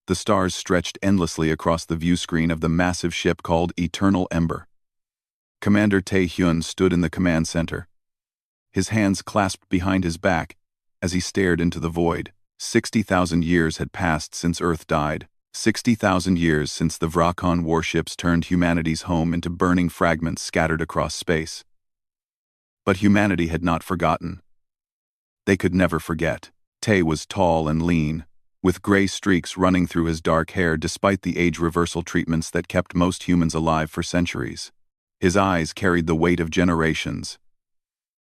The stars stretched endlessly across the view screen of the massive ship called Eternal Ember. Commander Tae-hyun stood in the command center, his hands clasped behind his back as he stared into the void. 60,000 years had passed since Earth died. 60,000 years since the Vrakon warships turned humanity's home into burning fragments scattered across space. But humanity had not forgotten. They could never forget. Tae was tall and lean, with gray streaks running through his dark hair despite the age reversal treatments that kept most humans alive for centuries. His eyes carried the weight of generations.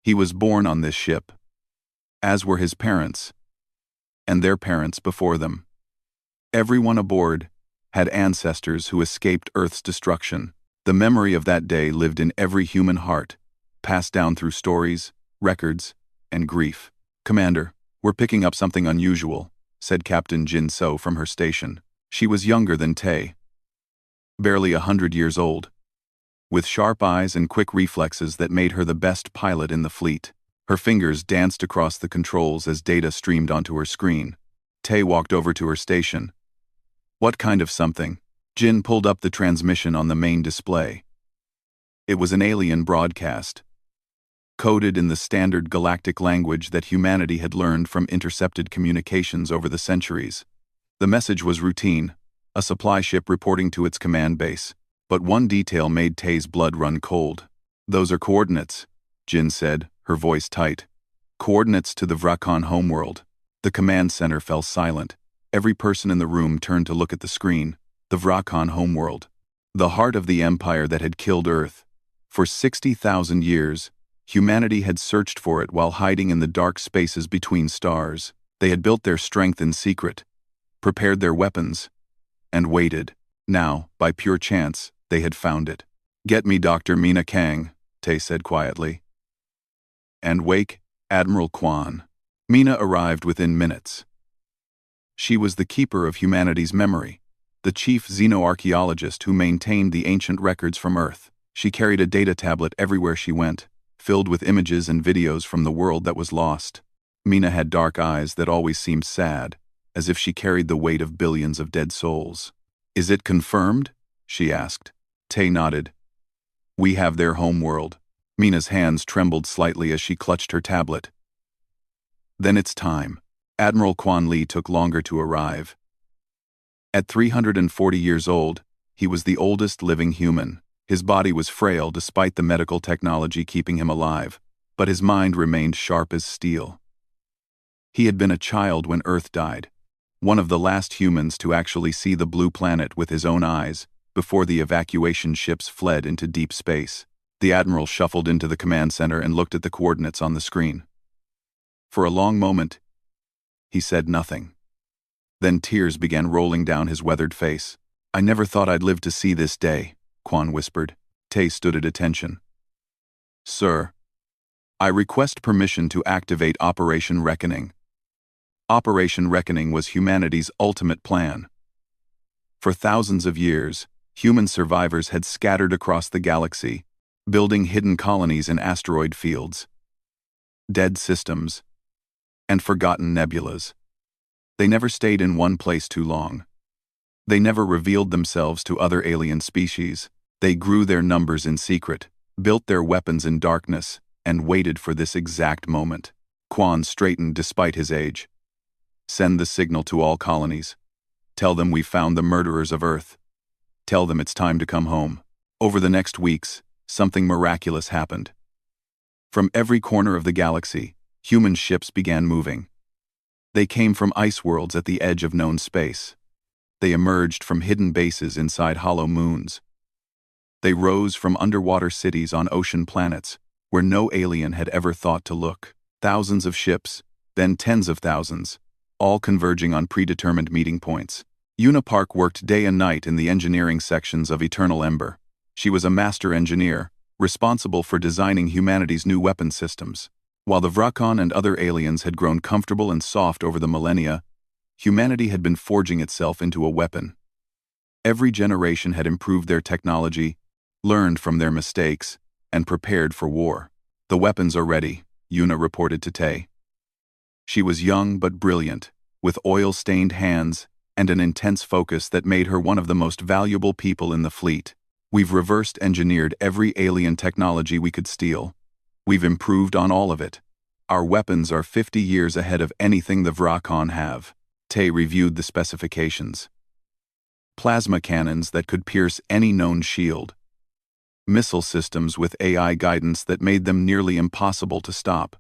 He was born on this ship, as were his parents, and their parents before them. Everyone aboard had ancestors who escaped Earth's destruction. The memory of that day lived in every human heart, passed down through stories, records, and grief. "Commander, we're picking up something unusual," said Captain Jin So from her station. She was younger than Tae, barely 100 years old, with sharp eyes and quick reflexes that made her the best pilot in the fleet. Her fingers danced across the controls as data streamed onto her screen. Tae walked over to her station. "What kind of something?" Jin pulled up the transmission on the main display. It was an alien broadcast, coded in the standard galactic language that humanity had learned from intercepted communications over the centuries. The message was routine, a supply ship reporting to its command base. But one detail made Tae's blood run cold. "Those are coordinates," Jin said, her voice tight. "Coordinates to the Vrakon homeworld." The command center fell silent. Every person in the room turned to look at the screen. The Vrakon homeworld, the heart of the empire that had killed Earth. For 60,000 years, humanity had searched for it while hiding in the dark spaces between stars. They had built their strength in secret, prepared their weapons, and waited. Now, by pure chance, they had found it. "Get me Dr. Mina Kang," Tae said quietly. "And wake Admiral Kwan." Mina arrived within minutes. She was the keeper of humanity's memory, the chief xenoarchaeologist who maintained the ancient records from Earth. She carried a data tablet everywhere she went, filled with images and videos from the world that was lost. Mina had dark eyes that always seemed sad, as if she carried the weight of billions of dead souls. "Is it confirmed?" she asked. Tae nodded. "We have their homeworld." Mina's hands trembled slightly as she clutched her tablet. "Then it's time." Admiral Kwan Lee took longer to arrive. At 340 years old, he was the oldest living human. His body was frail despite the medical technology keeping him alive, but his mind remained sharp as steel. He had been a child when Earth died, one of the last humans to actually see the blue planet with his own eyes, before the evacuation ships fled into deep space. The Admiral shuffled into the command center and looked at the coordinates on the screen. For a long moment, he said nothing. Then tears began rolling down his weathered face. "I never thought I'd live to see this day," Kwan whispered. Tae stood at attention. "Sir, I request permission to activate Operation Reckoning." Operation Reckoning was humanity's ultimate plan. For thousands of years, human survivors had scattered across the galaxy, building hidden colonies in asteroid fields, dead systems, and forgotten nebulas. They never stayed in one place too long. They never revealed themselves to other alien species. They grew their numbers in secret, built their weapons in darkness, and waited for this exact moment. Kwan straightened despite his age. "Send the signal to all colonies. Tell them we found the murderers of Earth. Tell them it's time to come home." Over the next weeks, something miraculous happened. From every corner of the galaxy, human ships began moving. They came from ice worlds at the edge of known space. They emerged from hidden bases inside hollow moons. They rose from underwater cities on ocean planets, where no alien had ever thought to look. Thousands of ships, then tens of thousands, all converging on predetermined meeting points. Una Park worked day and night in the engineering sections of Eternal Ember. She was a master engineer, responsible for designing humanity's new weapon systems. While the Vrakon and other aliens had grown comfortable and soft over the millennia, humanity had been forging itself into a weapon. Every generation had improved their technology, learned from their mistakes, and prepared for war. "The weapons are ready," Una reported to Tae. She was young but brilliant, with oil-stained hands and an intense focus that made her one of the most valuable people in the fleet. We've reversed engineered every alien technology we could steal. We've improved on all of it. Our weapons are 50 years ahead of anything the Vrakon have. Tay reviewed the specifications. Plasma cannons that could pierce any known shield. Missile systems with AI guidance that made them nearly impossible to stop.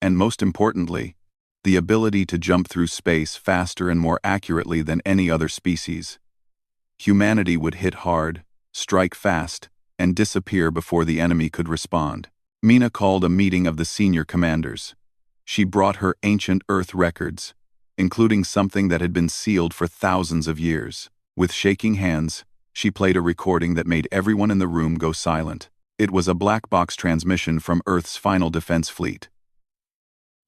And most importantly, the ability to jump through space faster and more accurately than any other species. Humanity would hit hard, strike fast, and disappear before the enemy could respond. Mina called a meeting of the senior commanders. She brought her ancient Earth records, including something that had been sealed for thousands of years. With shaking hands, she played a recording that made everyone in the room go silent. It was a black box transmission from Earth's final defense fleet.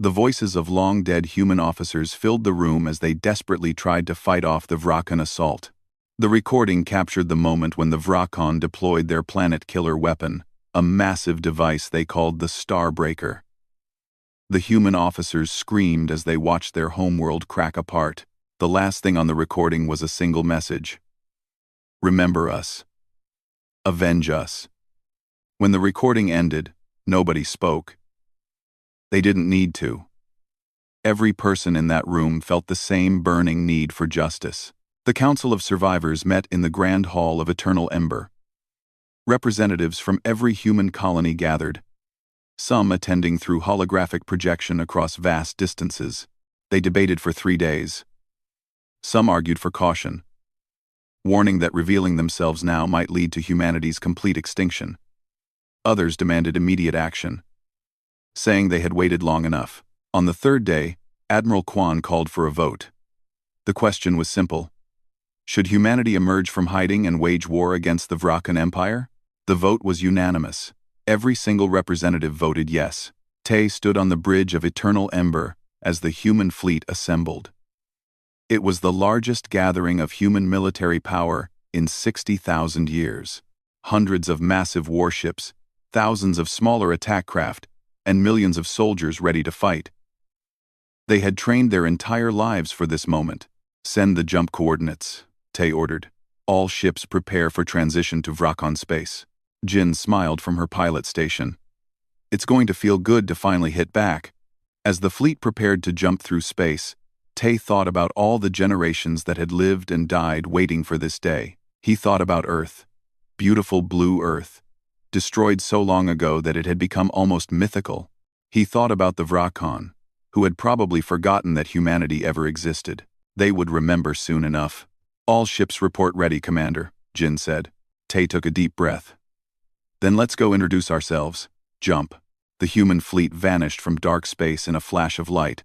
The voices of long-dead human officers filled the room as they desperately tried to fight off the Vrakon assault. The recording captured the moment when the Vrakon deployed their planet-killer weapon, a massive device they called the Starbreaker. The human officers screamed as they watched their homeworld crack apart. The last thing on the recording was a single message. Remember us. Avenge us. When the recording ended, nobody spoke. They didn't need to. Every person in that room felt the same burning need for justice. The Council of Survivors met in the Grand Hall of Eternal Ember. Representatives from every human colony gathered, some attending through holographic projection across vast distances. They debated for 3 days. Some argued for caution, warning that revealing themselves now might lead to humanity's complete extinction. Others demanded immediate action, saying they had waited long enough. On the 3rd day, Admiral Kwan called for a vote. The question was simple. Should humanity emerge from hiding and wage war against the Vrakon Empire? The vote was unanimous. Every single representative voted yes. Tay stood on the bridge of Eternal Ember as the human fleet assembled. It was the largest gathering of human military power in 60,000 years. Hundreds of massive warships, thousands of smaller attack craft, and millions of soldiers ready to fight. They had trained their entire lives for this moment. Send the jump coordinates, Tay ordered. All ships prepare for transition to Vrakon space. Jin smiled from her pilot station. It's going to feel good to finally hit back. As the fleet prepared to jump through space, Tay thought about all the generations that had lived and died waiting for this day. He thought about Earth, beautiful blue Earth, destroyed so long ago that it had become almost mythical. He thought about the Vrakon, who had probably forgotten that humanity ever existed. They would remember soon enough. All ships report ready, Commander, Jin said. Tay took a deep breath. Then let's go introduce ourselves. Jump. The human fleet vanished from dark space in a flash of light,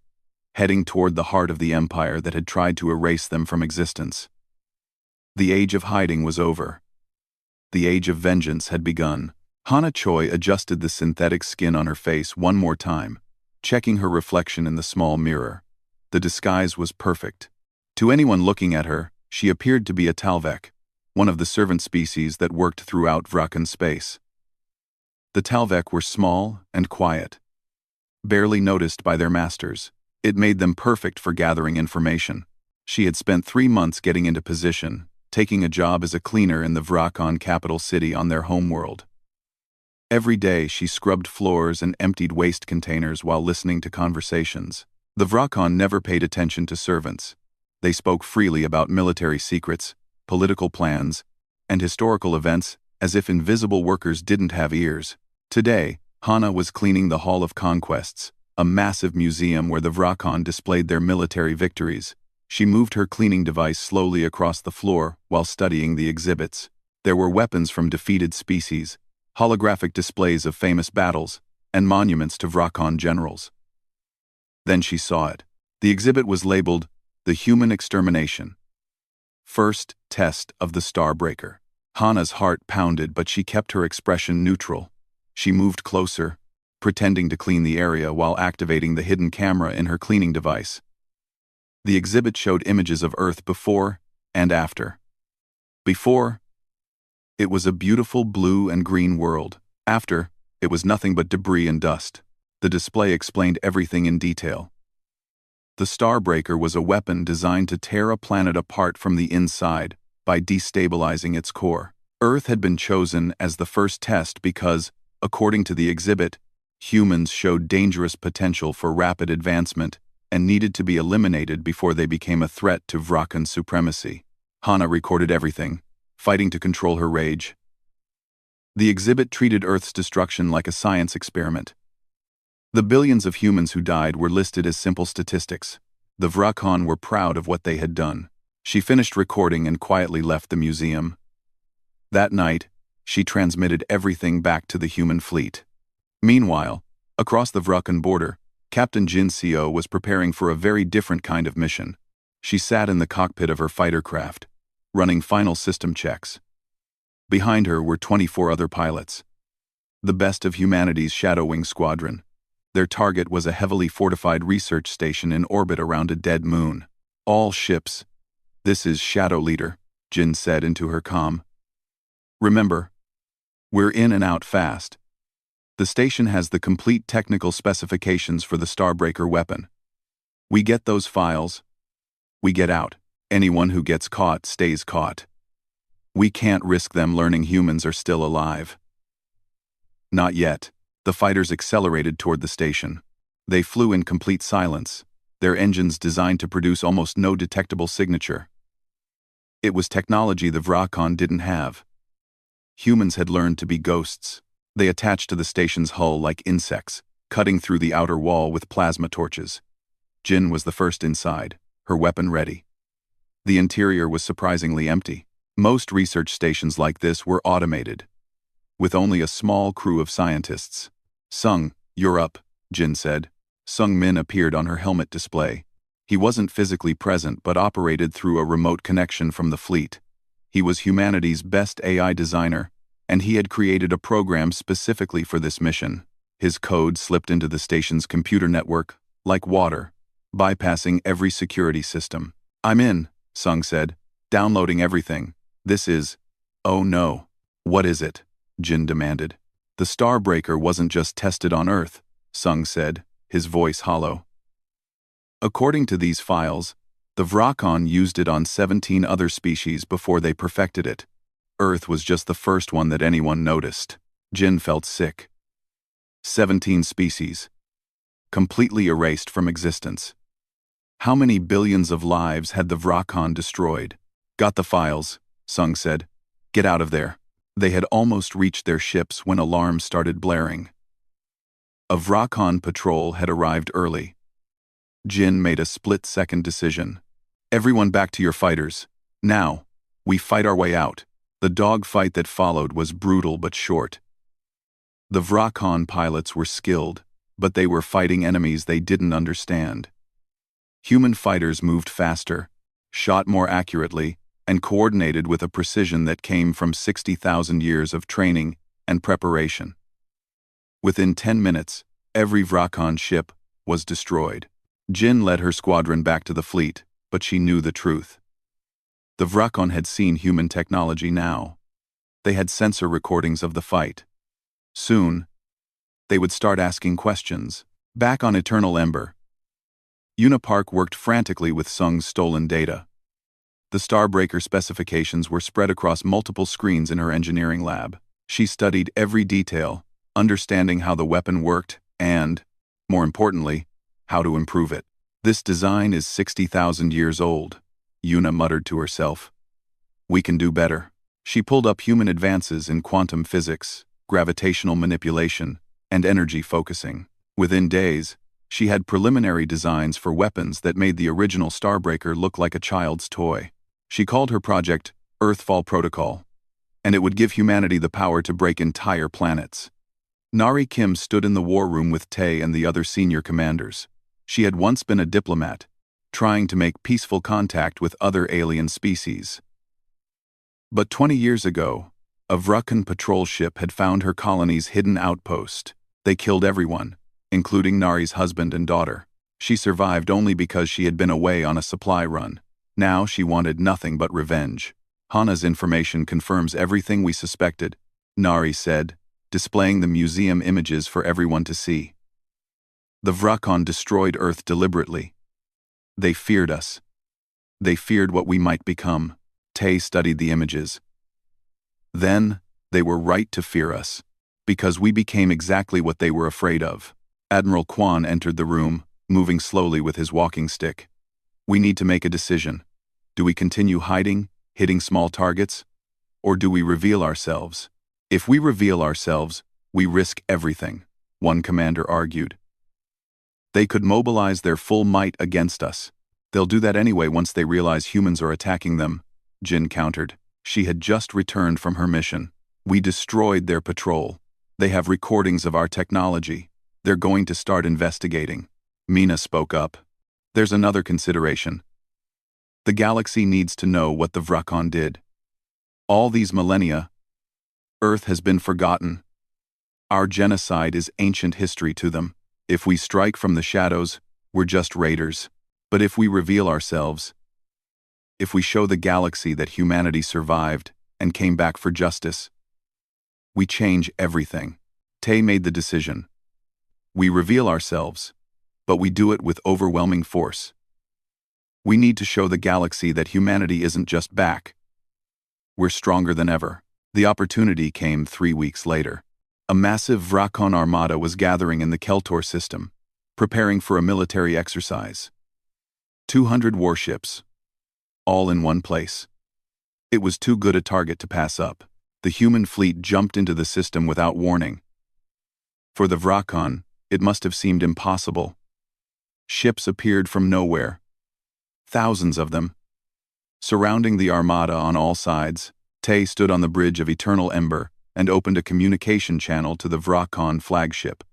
heading toward the heart of the Empire that had tried to erase them from existence. The age of hiding was over. The age of vengeance had begun. Hana Choi adjusted the synthetic skin on her face one more time, checking her reflection in the small mirror. The disguise was perfect. To anyone looking at her, she appeared to be a Talvek, one of the servant species that worked throughout Vrakon space. The Talvek were small and quiet, barely noticed by their masters. It made them perfect for gathering information. She had spent 3 months getting into position, taking a job as a cleaner in the Vrakon capital city on their homeworld. Every day she scrubbed floors and emptied waste containers while listening to conversations. The Vrakon never paid attention to servants. They spoke freely about military secrets, political plans, and historical events as if invisible workers didn't have ears. Today, Hana was cleaning the Hall of Conquests, a massive museum where the Vrakon displayed their military victories. She moved her cleaning device slowly across the floor while studying the exhibits. There were weapons from defeated species, holographic displays of famous battles, and monuments to Vrakon generals. Then she saw it. The exhibit was labeled, The Human Extermination. First test of the Starbreaker. Hana's heart pounded, but she kept her expression neutral. She moved closer, pretending to clean the area while activating the hidden camera in her cleaning device. The exhibit showed images of Earth before and after. Before, it was a beautiful blue and green world. After, it was nothing but debris and dust. The display explained everything in detail. The Starbreaker was a weapon designed to tear a planet apart from the inside by destabilizing its core. Earth had been chosen as the first test because, according to the exhibit, humans showed dangerous potential for rapid advancement and needed to be eliminated before they became a threat to Vrakan supremacy. Hana recorded everything, fighting to control her rage. The exhibit treated Earth's destruction like a science experiment. The billions of humans who died were listed as simple statistics. The Vrakan were proud of what they had done. She finished recording and quietly left the museum. That night, she transmitted everything back to the human fleet. Meanwhile, across the Vrakan border, Captain Jin Seo was preparing for a very different kind of mission. She sat in the cockpit of her fighter craft, running final system checks. Behind her were 24 other pilots, the best of humanity's Shadow Wing squadron. Their target was a heavily fortified research station in orbit around a dead moon. All ships. This is Shadow Leader, Jin said into her comm. Remember, we're in and out fast. The station has the complete technical specifications for the Starbreaker weapon. We get those files. We get out. Anyone who gets caught stays caught. We can't risk them learning humans are still alive. Not yet. The fighters accelerated toward the station. They flew in complete silence, their engines designed to produce almost no detectable signature. It was technology the Vrakan didn't have. Humans had learned to be ghosts. They attached to the station's hull like insects, cutting through the outer wall with plasma torches. Jin was the first inside, her weapon ready. The interior was surprisingly empty. Most research stations like this were automated, with only a small crew of scientists. Sung, you're up, Jin said. Sung Min appeared on her helmet display. He wasn't physically present but operated through a remote connection from the fleet. He was humanity's best AI designer, and he had created a program specifically for this mission. His code slipped into the station's computer network, like water, bypassing every security system. I'm in, Sung said, downloading everything. This is... Oh no. What is it? Jin demanded. The Starbreaker wasn't just tested on Earth, Sung said, his voice hollow. According to these files, the Vrakan used it on 17 other species before they perfected it. Earth was just the first one that anyone noticed. Jin felt sick. 17 species. Completely erased from existence. How many billions of lives had the Vrakan destroyed? Got the files, Sung said. Get out of there. They had almost reached their ships when alarms started blaring. A Vrakan patrol had arrived early. Jin made a split-second decision. Everyone back to your fighters. Now, we fight our way out. The dogfight that followed was brutal but short. The Vrakan pilots were skilled, but they were fighting enemies they didn't understand. Human fighters moved faster, shot more accurately, and coordinated with a precision that came from 60,000 years of training and preparation. Within 10 minutes, every Vrakan ship was destroyed. Jin led her squadron back to the fleet, but she knew the truth. The Vrakan had seen human technology now. They had sensor recordings of the fight. Soon, they would start asking questions. Back on Eternal Ember, Unipark worked frantically with Sung's stolen data. The Starbreaker specifications were spread across multiple screens in her engineering lab. She studied every detail, understanding how the weapon worked and, more importantly, how to improve it. This design is 60,000 years old, Yuna muttered to herself. We can do better. She pulled up human advances in quantum physics, gravitational manipulation, and energy focusing. Within days, she had preliminary designs for weapons that made the original Starbreaker look like a child's toy. She called her project Earthfall Protocol, and it would give humanity the power to break entire planets. Nari Kim stood in the war room with Tae and the other senior commanders. She had once been a diplomat, trying to make peaceful contact with other alien species. But 20 years ago, a Vrakan patrol ship had found her colony's hidden outpost. They killed everyone, including Nari's husband and daughter. She survived only because she had been away on a supply run. Now she wanted nothing but revenge. Hana's information confirms everything we suspected, Nari said, displaying the museum images for everyone to see. The Vrakan destroyed Earth deliberately. They feared us. They feared what we might become. Tay studied the images. Then, they were right to fear us, because we became exactly what they were afraid of. Admiral Kwan entered the room, moving slowly with his walking stick. We need to make a decision. Do we continue hiding, hitting small targets? Or do we reveal ourselves? If we reveal ourselves, we risk everything, one commander argued. They could mobilize their full might against us. They'll do that anyway once they realize humans are attacking them, Jin countered. She had just returned from her mission. We destroyed their patrol. They have recordings of our technology. They're going to start investigating. Mina spoke up. There's another consideration. The galaxy needs to know what the Vrakon did. All these millennia, Earth has been forgotten. Our genocide is ancient history to them. If we strike from the shadows, we're just raiders. But if we reveal ourselves, if we show the galaxy that humanity survived and came back for justice, we change everything. Tay made the decision. We reveal ourselves, but we do it with overwhelming force. We need to show the galaxy that humanity isn't just back. We're stronger than ever. The opportunity came 3 weeks later. A massive Vrakon armada was gathering in the Keltor system, preparing for a military exercise. 200 warships, all in one place. It was too good a target to pass up. The human fleet jumped into the system without warning. For the Vrakon, it must have seemed impossible. Ships appeared from nowhere. Thousands of them. Surrounding the armada on all sides, Tay stood on the bridge of Eternal Ember and opened a communication channel to the Vrakon flagship.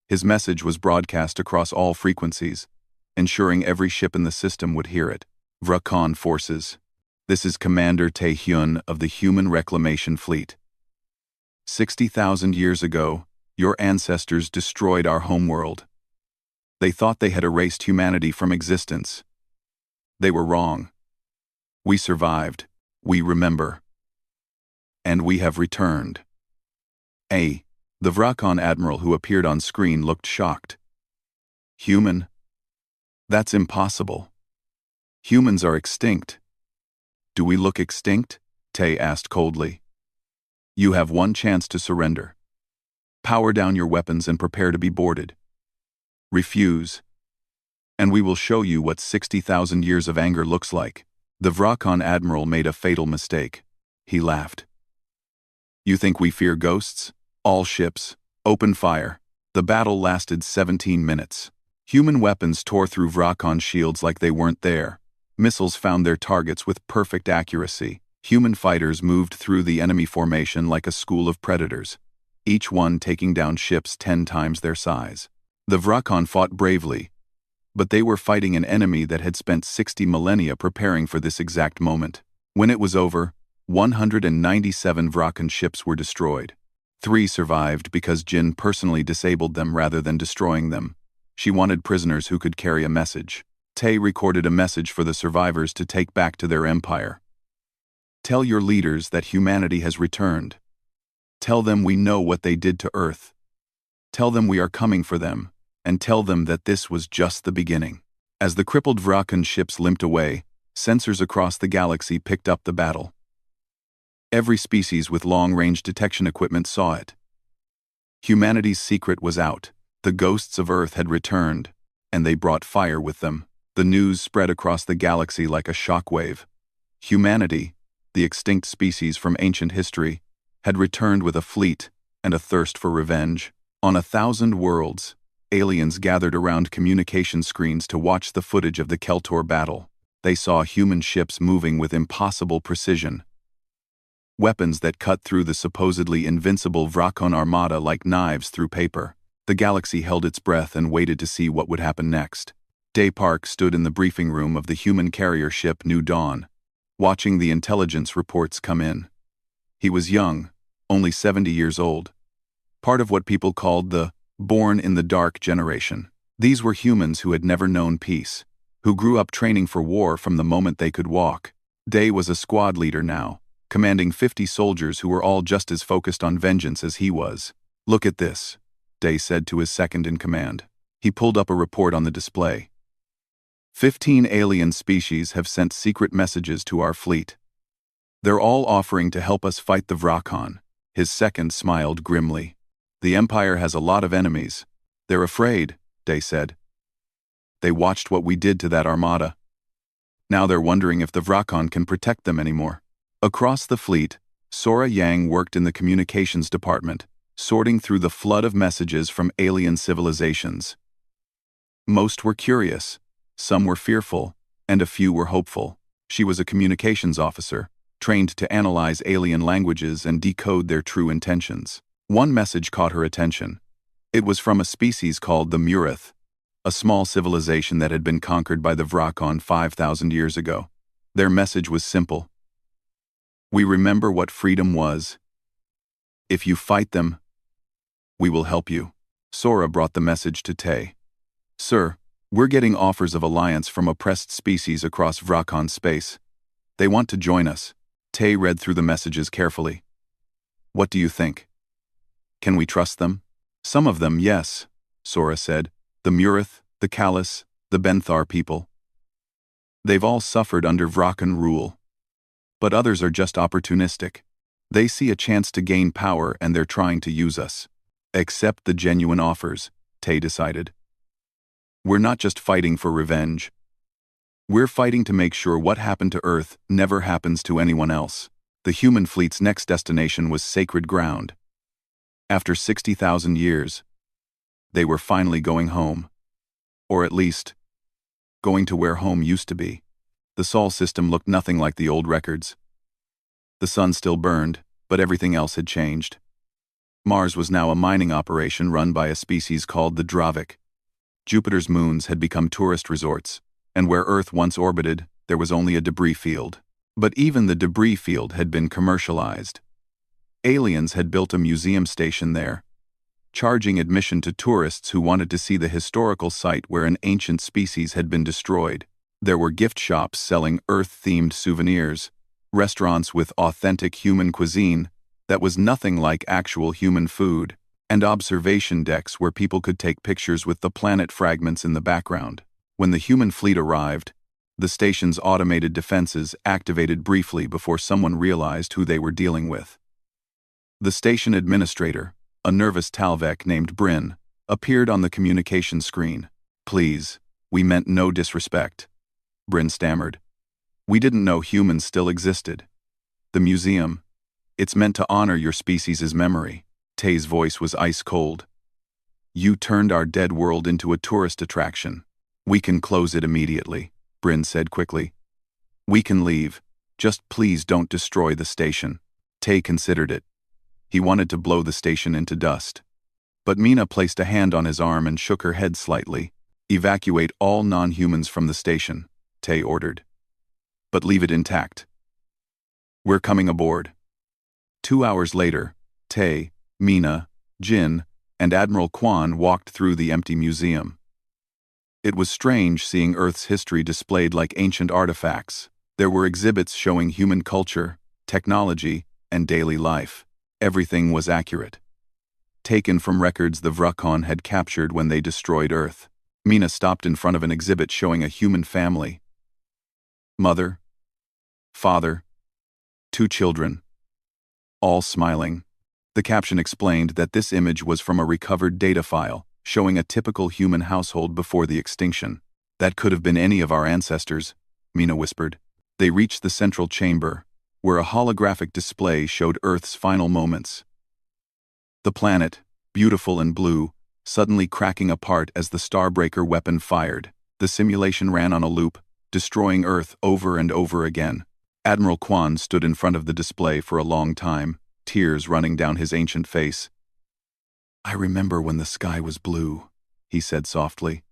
His message was broadcast across all frequencies, ensuring every ship in the system would hear it. Vrakon forces. This is Commander Tae Hyun of the Human Reclamation Fleet. 60,000 years ago, your ancestors destroyed our homeworld. They thought they had erased humanity from existence. They were wrong. We survived. We remember. And we have returned. The Vrakon admiral who appeared on screen looked shocked. Human? That's impossible. Humans are extinct. Do we look extinct? Tay asked coldly. You have one chance to surrender. Power down your weapons and prepare to be boarded. Refuse, and we will show you what 60,000 years of anger looks like. The Vrakon admiral made a fatal mistake. He laughed. You think we fear ghosts? All ships, open fire. The battle lasted 17 minutes. Human weapons tore through Vrakon shields like they weren't there. Missiles found their targets with perfect accuracy. Human fighters moved through the enemy formation like a school of predators, each one taking down ships 10 times their size. The Vrakon fought bravely, but they were fighting an enemy that had spent 60 millennia preparing for this exact moment. When it was over, 197 Vrakon ships were destroyed. 3 survived because Jin personally disabled them rather than destroying them. She wanted prisoners who could carry a message. Tay recorded a message for the survivors to take back to their empire. Tell your leaders that humanity has returned. Tell them we know what they did to Earth. Tell them we are coming for them, and tell them that this was just the beginning. As the crippled Vrakon ships limped away, sensors across the galaxy picked up the battle. Every species with long-range detection equipment saw it. Humanity's secret was out. The ghosts of Earth had returned, and they brought fire with them. The news spread across the galaxy like a shockwave. Humanity, the extinct species from ancient history, had returned with a fleet and a thirst for revenge. On 1,000 worlds, aliens gathered around communication screens to watch the footage of the Keltor battle. They saw human ships moving with impossible precision. Weapons that cut through the supposedly invincible Vrakon armada like knives through paper. The galaxy held its breath and waited to see what would happen next. Day Park stood in the briefing room of the human carrier ship New Dawn, watching the intelligence reports come in. He was young, only 70 years old. Part of what people called the born in the dark generation. These were humans who had never known peace, who grew up training for war from the moment they could walk. Day was a squad leader now, commanding 50 soldiers who were all just as focused on vengeance as he was. Look at this, Day said to his second in command. He pulled up a report on the display. 15 alien species have sent secret messages to our fleet. They're all offering to help us fight the Vrakon. His second smiled grimly. The Empire has a lot of enemies. They're afraid, Day said. They watched what we did to that armada. Now they're wondering if the Vrakon can protect them anymore. Across the fleet, Sora Yang worked in the communications department, sorting through the flood of messages from alien civilizations. Most were curious, some were fearful, and a few were hopeful. She was a communications officer, trained to analyze alien languages and decode their true intentions. One message caught her attention. It was from a species called the Murith, a small civilization that had been conquered by the Vrakon 5,000 years ago. Their message was simple. We remember what freedom was. If you fight them, we will help you. Sora brought the message to Tay. Sir, we're getting offers of alliance from oppressed species across Vrakon space. They want to join us. Tay read through the messages carefully. What do you think? Can we trust them? Some of them, yes, Sora said. The Murith, the Callus, the Benthar people. They've all suffered under Vrakon rule. But others are just opportunistic. They see a chance to gain power and they're trying to use us. Accept the genuine offers, Tay decided. We're not just fighting for revenge. We're fighting to make sure what happened to Earth never happens to anyone else. The human fleet's next destination was sacred ground. After 60,000 years, they were finally going home. Or at least, going to where home used to be. The Sol system looked nothing like the old records. The sun still burned, but everything else had changed. Mars was now a mining operation run by a species called the Dravik. Jupiter's moons had become tourist resorts, and where Earth once orbited, there was only a debris field. But even the debris field had been commercialized. Aliens had built a museum station there, charging admission to tourists who wanted to see the historical site where an ancient species had been destroyed. There were gift shops selling Earth-themed souvenirs, restaurants with authentic human cuisine that was nothing like actual human food, and observation decks where people could take pictures with the planet fragments in the background. When the human fleet arrived, the station's automated defenses activated briefly before someone realized who they were dealing with. The station administrator, a nervous Talvek named Bryn, appeared on the communication screen. Please, we meant no disrespect, Bryn stammered. We didn't know humans still existed. The museum, it's meant to honor your species' memory. Tay's voice was ice cold. You turned our dead world into a tourist attraction. We can close it immediately, Bryn said quickly. We can leave. Just please don't destroy the station. Tay considered it. He wanted to blow the station into dust. But Mina placed a hand on his arm and shook her head slightly. Evacuate all non-humans from the station, Tay ordered. But leave it intact. We're coming aboard. 2 hours later, Tay, Mina, Jin, and Admiral Kwan walked through the empty museum. It was strange seeing Earth's history displayed like ancient artifacts. There were exhibits showing human culture, technology, and daily life. Everything was accurate. Taken from records the Vrakon had captured when they destroyed Earth. Mina stopped in front of an exhibit showing a human family. Mother, father, 2 children, all smiling. The caption explained that this image was from a recovered data file, showing a typical human household before the extinction. That could have been any of our ancestors, Mina whispered. They reached the central chamber, where a holographic display showed Earth's final moments. The planet, beautiful and blue, suddenly cracking apart as the Starbreaker weapon fired. The simulation ran on a loop, destroying Earth over and over again. Admiral Kwan stood in front of the display for a long time, tears running down his ancient face. I remember when the sky was blue, he said softly.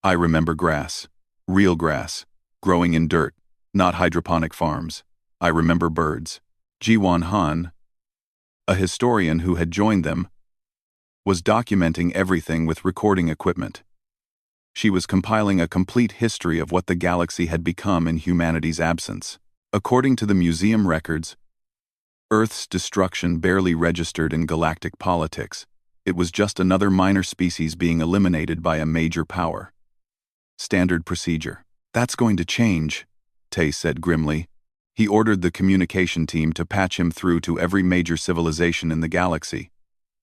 I remember grass, real grass, growing in dirt, not hydroponic farms. I remember birds. Jiwan Han, a historian who had joined them, was documenting everything with recording equipment. She was compiling a complete history of what the galaxy had become in humanity's absence. According to the museum records, Earth's destruction barely registered in galactic politics. It was just another minor species being eliminated by a major power. Standard procedure. That's going to change, Tay said grimly. He ordered the communication team to patch him through to every major civilization in the galaxy.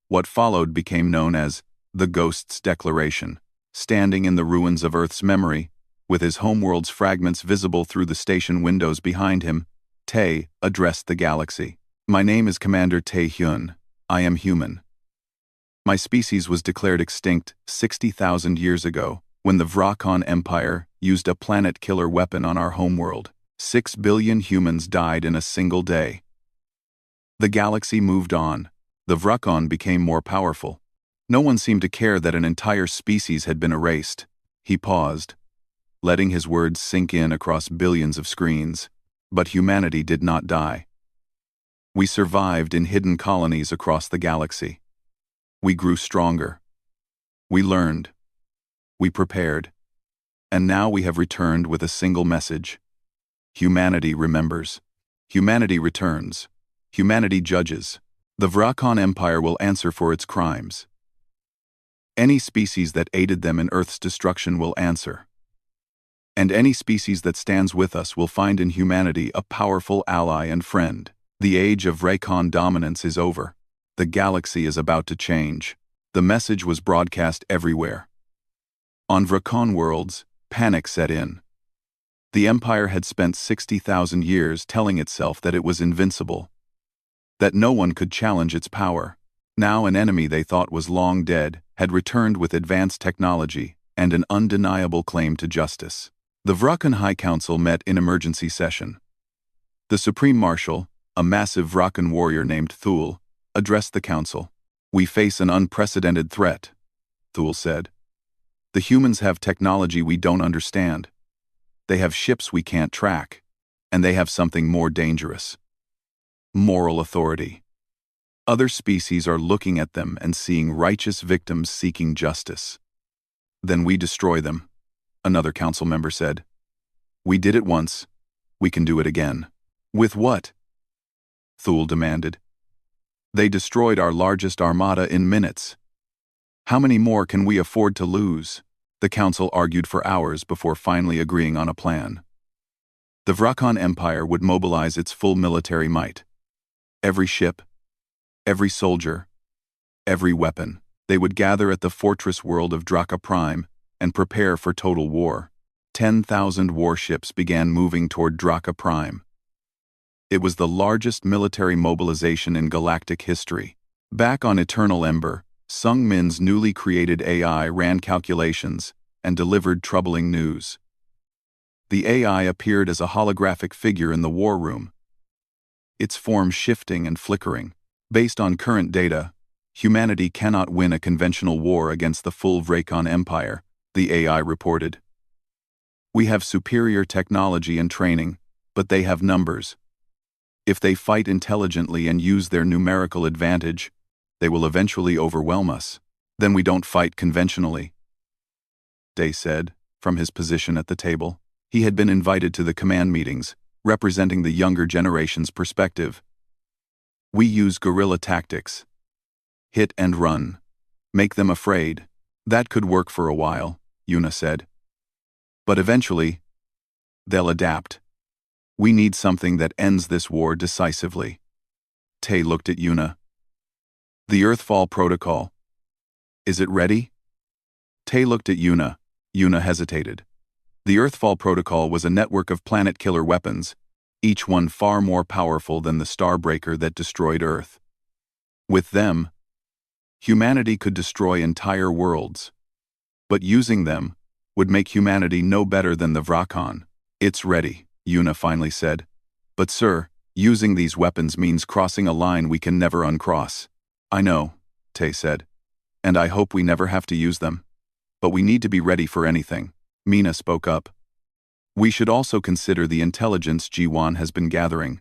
What followed became known as the Ghost's Declaration. Standing in the ruins of Earth's memory, with his homeworld's fragments visible through the station windows behind him, Tay addressed the galaxy. My name is Commander Tae Hyun. I am human. My species was declared extinct 60,000 years ago, when the Vrakon Empire used a planet-killer weapon on our homeworld. 6 billion humans died in a single day. The galaxy moved on. The Vrakon became more powerful. No one seemed to care that an entire species had been erased. He paused, letting his words sink in across billions of screens. But humanity did not die. We survived in hidden colonies across the galaxy. We grew stronger. We learned. We prepared. And now we have returned with a single message. Humanity remembers. Humanity returns. Humanity judges. The Vrakon Empire will answer for its crimes. Any species that aided them in Earth's destruction will answer. And any species that stands with us will find in humanity a powerful ally and friend. The age of Vrakon dominance is over. The galaxy is about to change. The message was broadcast everywhere. On Vrakon worlds, panic set in. The Empire had spent 60,000 years telling itself that it was invincible, that no one could challenge its power. Now an enemy they thought was long dead had returned with advanced technology and an undeniable claim to justice. The Vrakon High Council met in emergency session. The Supreme Marshal, a massive Vrakon warrior named Thule, addressed the council. We face an unprecedented threat, Thule said. The humans have technology we don't understand. They have ships we can't track. And they have something more dangerous. Moral authority. Other species are looking at them and seeing righteous victims seeking justice. Then we destroy them, another council member said. We did it once. We can do it again. With what? Thule demanded. They destroyed our largest armada in minutes. How many more can we afford to lose? The council argued for hours before finally agreeing on a plan. The Vrakon Empire would mobilize its full military might. Every ship, every soldier, every weapon. They would gather at the fortress world of Draka Prime and prepare for total war. 10,000 warships began moving toward Draka Prime. It was the largest military mobilization in galactic history. Back on Eternal Ember, Sung Min's newly created AI ran calculations and delivered troubling news. The AI appeared as a holographic figure in the war room, its form shifting and flickering. Based on current data, humanity cannot win a conventional war against the full Vrakon Empire, the AI reported. We have superior technology and training, but they have numbers. If they fight intelligently and use their numerical advantage, they will eventually overwhelm us. Then we don't fight conventionally, Day said, from his position at the table. He had been invited to the command meetings, representing the younger generation's perspective. We use guerrilla tactics. Hit and run. Make them afraid. That could work for a while, Yuna said. But eventually, they'll adapt. We need something that ends this war decisively. Tay looked at Yuna. The Earthfall Protocol. Is it ready? Tay looked at Yuna. Yuna hesitated. The Earthfall Protocol was a network of planet-killer weapons, each one far more powerful than the Starbreaker that destroyed Earth. With them, humanity could destroy entire worlds. But using them would make humanity no better than the Vrakon. It's ready, Yuna finally said. But sir, using these weapons means crossing a line we can never uncross. I know, Tay said. And I hope we never have to use them. But we need to be ready for anything. Mina spoke up. We should also consider the intelligence G1 has been gathering.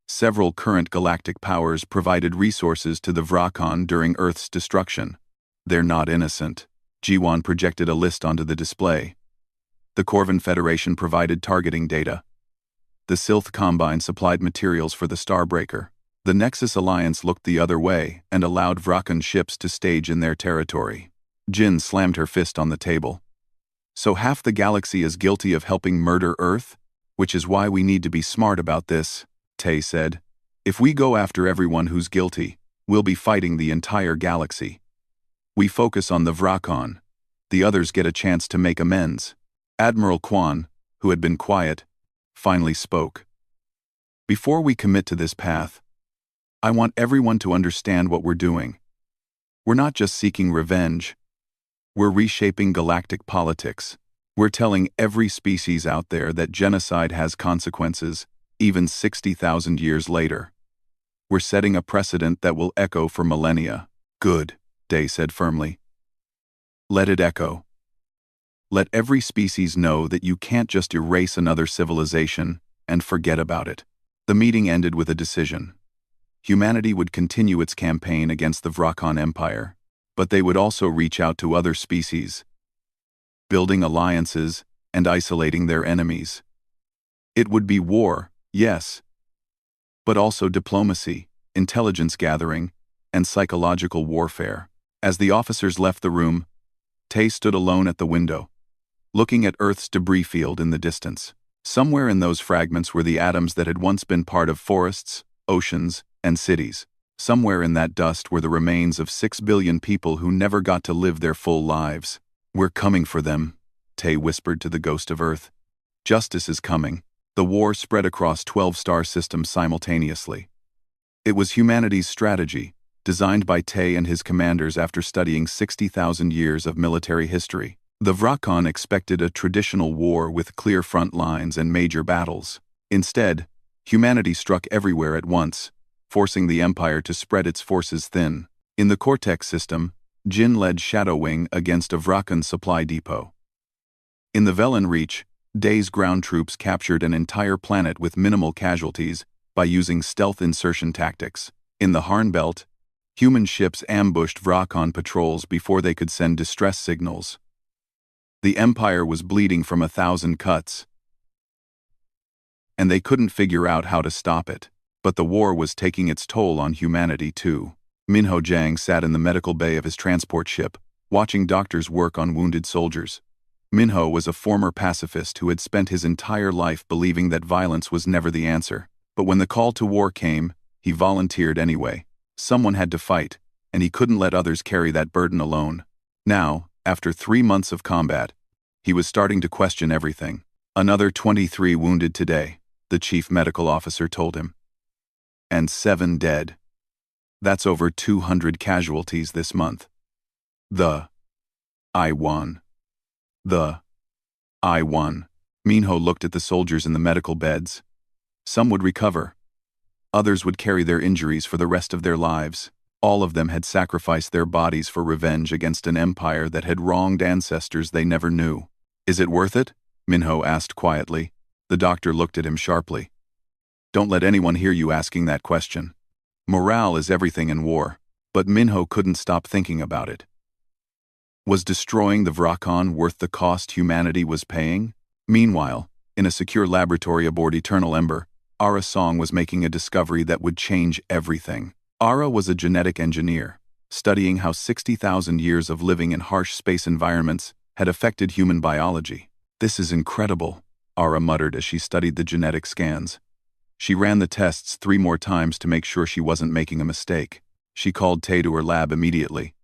Several current galactic powers provided resources to the Vrakon during Earth's destruction. They're not innocent. G1 projected a list onto the display. The Corvin Federation provided targeting data. The Silth Combine supplied materials for the Starbreaker. The Nexus Alliance looked the other way and allowed Vrakon ships to stage in their territory. Jin slammed her fist on the table. So half the galaxy is guilty of helping murder Earth? Which is why we need to be smart about this, Tay said. If we go after everyone who's guilty, we'll be fighting the entire galaxy. We focus on the Vrakon. The others get a chance to make amends. Admiral Kwan, who had been quiet, finally spoke. Before we commit to this path, I want everyone to understand what we're doing. We're not just seeking revenge. We're reshaping galactic politics. We're telling every species out there that genocide has consequences, even 60,000 years later. We're setting a precedent that will echo for millennia. Good, Day said firmly. Let it echo. Let every species know that you can't just erase another civilization and forget about it. The meeting ended with a decision. Humanity would continue its campaign against the Vrakon Empire, but they would also reach out to other species, building alliances and isolating their enemies. It would be war, yes, but also diplomacy, intelligence gathering, and psychological warfare. As the officers left the room, Tay stood alone at the window, looking at Earth's debris field in the distance. Somewhere in those fragments were the atoms that had once been part of forests, oceans, and cities. Somewhere in that dust were the remains of 6 billion people who never got to live their full lives. We're coming for them, Tay whispered to the ghost of Earth. Justice is coming. The war spread across 12 star systems simultaneously. It was humanity's strategy, designed by Tay and his commanders after studying 60,000 years of military history. The Vrakon expected a traditional war with clear front lines and major battles. Instead, humanity struck everywhere at once, forcing the Empire to spread its forces thin. In the Cortex system, Jin led Shadow Wing against a Vrakon supply depot. In the Velen Reach, Day's ground troops captured an entire planet with minimal casualties by using stealth insertion tactics. In the Harn Belt, human ships ambushed Vrakon patrols before they could send distress signals. The Empire was bleeding from 1,000 cuts, and they couldn't figure out how to stop it. But the war was taking its toll on humanity too. Minho Jiang sat in the medical bay of his transport ship, watching doctors work on wounded soldiers. Minho was a former pacifist who had spent his entire life believing that violence was never the answer. But when the call to war came, he volunteered anyway. Someone had to fight, and he couldn't let others carry that burden alone. Now, after 3 months of combat, he was starting to question everything. Another 23 wounded today, the chief medical officer told him. And 7 dead. That's over 200 casualties this month. I won. I won. Minho looked at the soldiers in the medical beds. Some would recover. Others would carry their injuries for the rest of their lives. All of them had sacrificed their bodies for revenge against an empire that had wronged ancestors they never knew. Is it worth it? Minho asked quietly. The doctor looked at him sharply. Don't let anyone hear you asking that question. Morale is everything in war. But Minho couldn't stop thinking about it. Was destroying the Vrakon worth the cost humanity was paying? Meanwhile, in a secure laboratory aboard Eternal Ember, Ara Song was making a discovery that would change everything. Ara was a genetic engineer, studying how 60,000 years of living in harsh space environments had affected human biology. This is incredible, Ara muttered as she studied the genetic scans. She ran the tests 3 more times to make sure she wasn't making a mistake. She called Tay to her lab immediately.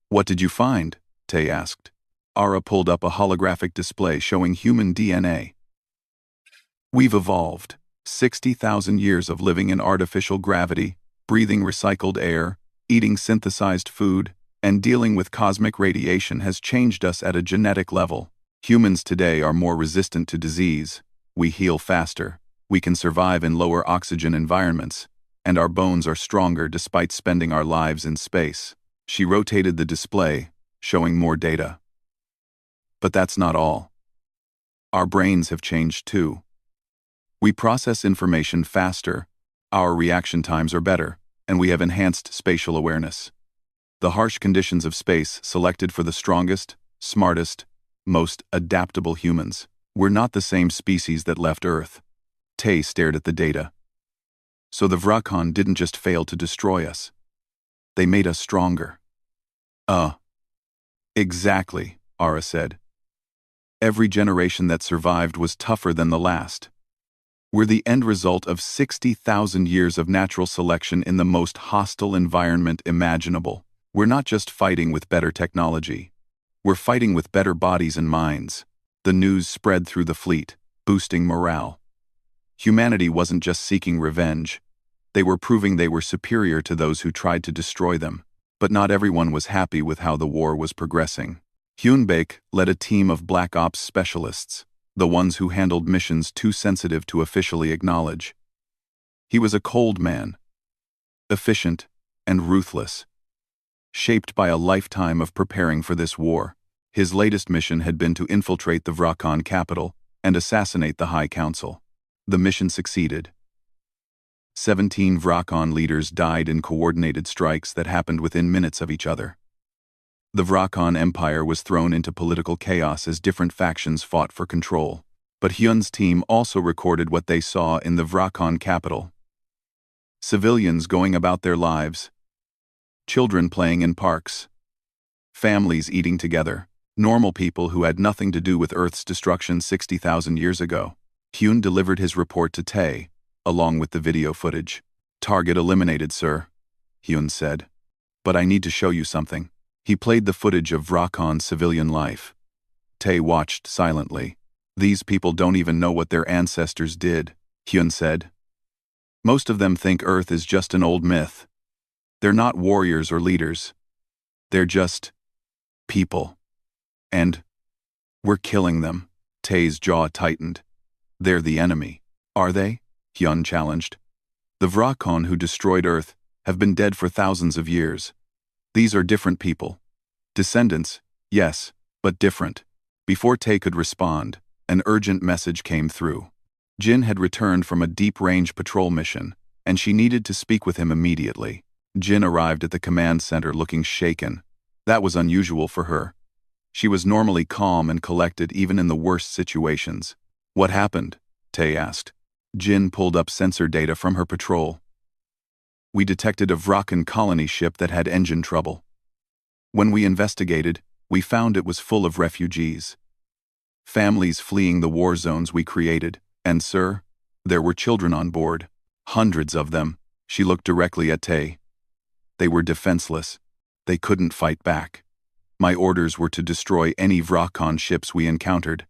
What did you find? Tay asked. Ara pulled up a holographic display showing human DNA. We've evolved. 60,000 years of living in artificial gravity, breathing recycled air, eating synthesized food, and dealing with cosmic radiation has changed us at a genetic level. Humans today are more resistant to disease. We heal faster. We can survive in lower oxygen environments, and our bones are stronger despite spending our lives in space. She rotated the display, showing more data. But that's not all. Our brains have changed too. We process information faster, our reaction times are better, and we have enhanced spatial awareness. The harsh conditions of space selected for the strongest, smartest, most adaptable humans. We're not the same species that left Earth. Tay stared at the data. So the Vrakon didn't just fail to destroy us. They made us stronger. Exactly, Ara said. Every generation that survived was tougher than the last. We're the end result of 60,000 years of natural selection in the most hostile environment imaginable. We're not just fighting with better technology. We're fighting with better bodies and minds. The news spread through the fleet, boosting morale. Humanity wasn't just seeking revenge. They were proving they were superior to those who tried to destroy them. But not everyone was happy with how the war was progressing. Hyunbaek led a team of Black Ops specialists, the ones who handled missions too sensitive to officially acknowledge. He was a cold man, efficient and ruthless. Shaped by a lifetime of preparing for this war, his latest mission had been to infiltrate the Vrakon capital and assassinate the High Council. The mission succeeded. 17 Vrakon leaders died in coordinated strikes that happened within minutes of each other. The Vrakon Empire was thrown into political chaos as different factions fought for control. But Hyun's team also recorded what they saw in the Vrakon capital. Civilians going about their lives. Children playing in parks. Families eating together. Normal people who had nothing to do with Earth's destruction 60,000 years ago. Hyun delivered his report to Tae, along with the video footage. "Target eliminated, sir," Hyun said. "But I need to show you something." He played the footage of Vrakon civilian life. Tae watched silently. "These people don't even know what their ancestors did," Hyun said. "Most of them think Earth is just an old myth. They're not warriors or leaders. They're just people. And we're killing them." Tae's jaw tightened. "They're the enemy, are they?" Hyun challenged. "The Vrakon who destroyed Earth have been dead for thousands of years. These are different people. Descendants, yes, but different." Before Tae could respond, an urgent message came through. Jin had returned from a deep-range patrol mission, and she needed to speak with him immediately. Jin arrived at the command center looking shaken. That was unusual for her. She was normally calm and collected even in the worst situations. "What happened?" Tae asked. Jin pulled up sensor data from her patrol. "We detected a Vrakan colony ship that had engine trouble. When we investigated, we found it was full of refugees. Families fleeing the war zones we created, and sir, there were children on board. Hundreds of them." She looked directly at Tae. "They were defenseless. They couldn't fight back. My orders were to destroy any Vrakon ships we encountered.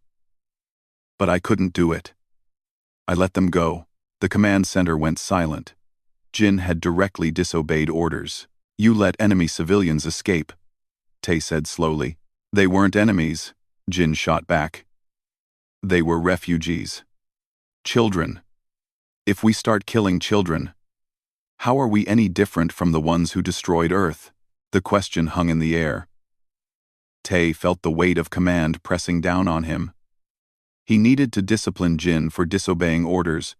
But I couldn't do it. I let them go." The command center went silent. Jin had directly disobeyed orders. "You let enemy civilians escape," Tae said slowly. "They weren't enemies," Jin shot back. "They were refugees. Children. If we start killing children, how are we any different from the ones who destroyed Earth?" The question hung in the air. Tae felt the weight of command pressing down on him. He needed to discipline Jin for disobeying orders,